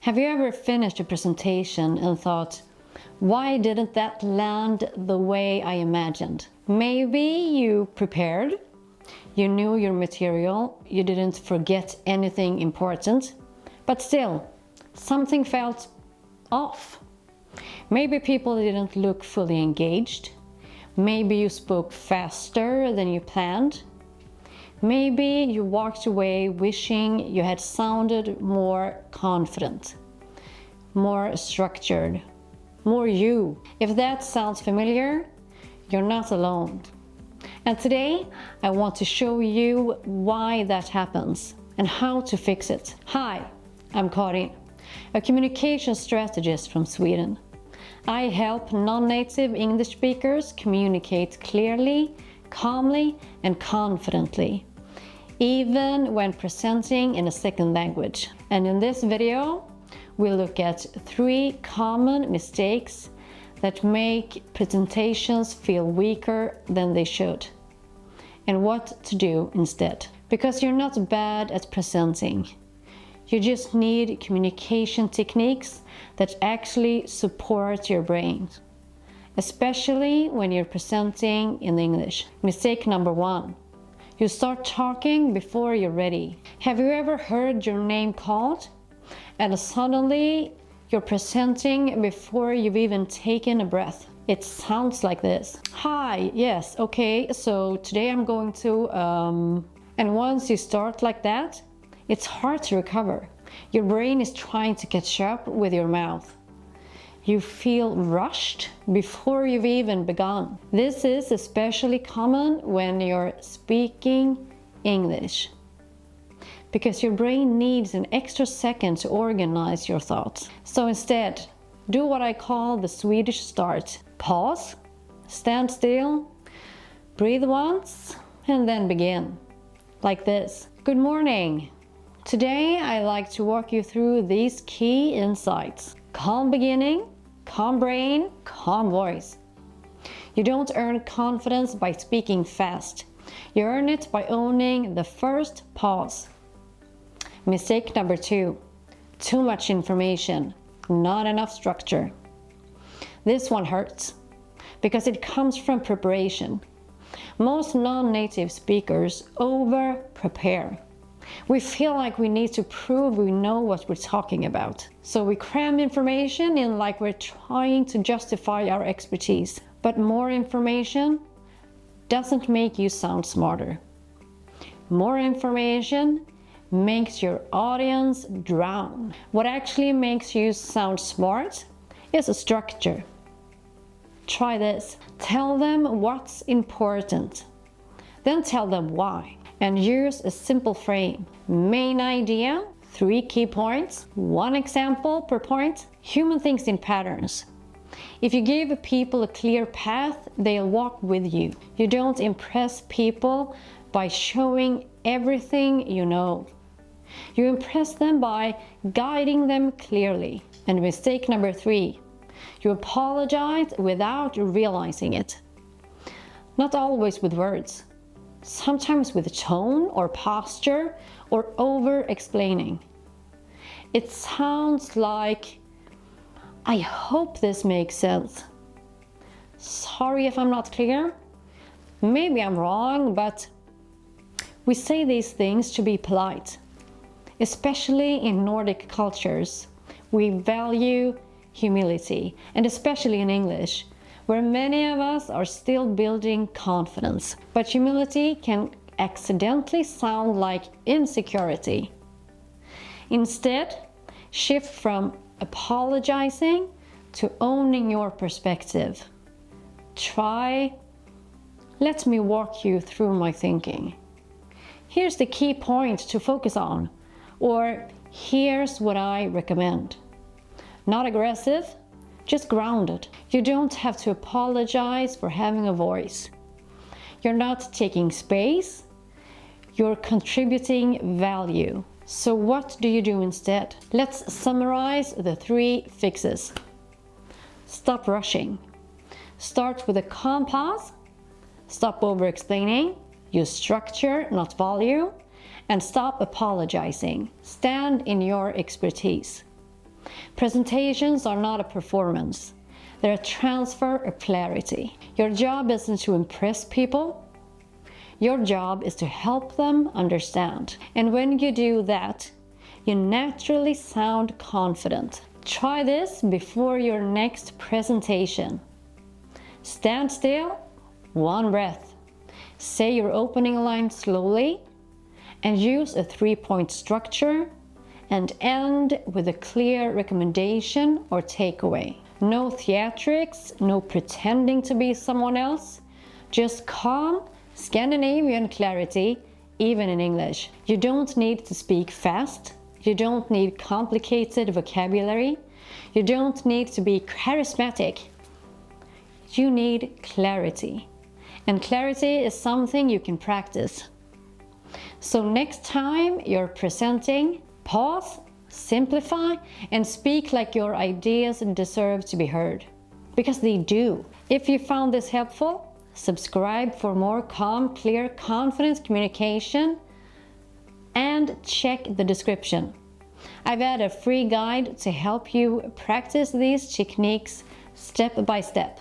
Have you ever finished a presentation and thought, why didn't that land the way I imagined? Maybe you prepared, you knew your material, you didn't forget anything important, but still, something felt off. Maybe people didn't look fully engaged. Maybe you spoke faster than you planned. Maybe you walked away wishing you had sounded more confident, more structured, more you. If that sounds familiar, you're not alone. And today, I want to show you why that happens and how to fix it. Hi, I'm Karin, a communication strategist from Sweden. I help non-native English speakers communicate clearly, calmly, and confidently, even when presenting in a second language. And in this video, we'll look at 3 common mistakes that make presentations feel weaker than they should, and what to do instead. Because you're not bad at presenting. You just need communication techniques that actually support your brain, especially when you're presenting in English. Mistake number 1. You start talking before you're ready. Have you ever heard your name called and suddenly you're presenting before you've even taken a breath? It sounds like this. Hi, yes, okay, so today I'm going to... And once you start like that, it's hard to recover. Your brain is trying to catch up with your mouth. You feel rushed before you've even begun. This is especially common when you're speaking English, because your brain needs an extra second to organize your thoughts. So instead, do what I call the Swedish start. Pause, stand still, breathe once, and then begin. Like this. Good morning. Today I'd like to walk you through these key insights. Calm beginning, calm brain, calm voice. You don't earn confidence by speaking fast. You earn it by owning the first pause. Mistake number 2. Too much information, not enough structure. This one hurts because it comes from preparation. Most non-native speakers over-prepare. We feel like we need to prove we know what we're talking about. So we cram information in like we're trying to justify our expertise. But more information doesn't make you sound smarter. More information makes your audience drown. What actually makes you sound smart is a structure. Try this. Tell them what's important. Then tell them why. And use a simple frame. Main idea, 3 key points, 1 example per point. Human thinks in patterns. If you give people a clear path, they'll walk with you. You don't impress people by showing everything you know. You impress them by guiding them clearly. And mistake number 3. You apologize without realizing it. Not always with words. Sometimes with tone or posture or over-explaining. It sounds like, I hope this makes sense. Sorry if I'm not clear. Maybe I'm wrong, but we say these things to be polite. Especially in Nordic cultures, we value humility, and especially in English, where many of us are still building confidence. But humility can accidentally sound like insecurity. Instead, shift from apologizing to owning your perspective. Try, let me walk you through my thinking. Here's the key point to focus on, or here's what I recommend. Not aggressive, just grounded. You don't have to apologize for having a voice. You're not taking space, you're contributing value. So what do you do instead? Let's summarize the 3 fixes. Stop rushing. Start with a calm pause. Stop over-explaining. Use structure, not volume. And stop apologizing. Stand in your expertise. Presentations are not a performance. They're a transfer of clarity. Your job isn't to impress people. Your job is to help them understand. And when you do that, you naturally sound confident. Try this before your next presentation. Stand still, one breath. Say your opening line slowly and use a 3-point structure and end with a clear recommendation or takeaway. No theatrics, no pretending to be someone else. Just calm, Scandinavian clarity, even in English. You don't need to speak fast. You don't need complicated vocabulary. You don't need to be charismatic. You need clarity. And clarity is something you can practice. So next time you're presenting, pause, simplify, and speak like your ideas deserve to be heard. Because they do. If you found this helpful, subscribe for more calm, clear, confident communication, and check the description. I've added a free guide to help you practice these techniques step by step.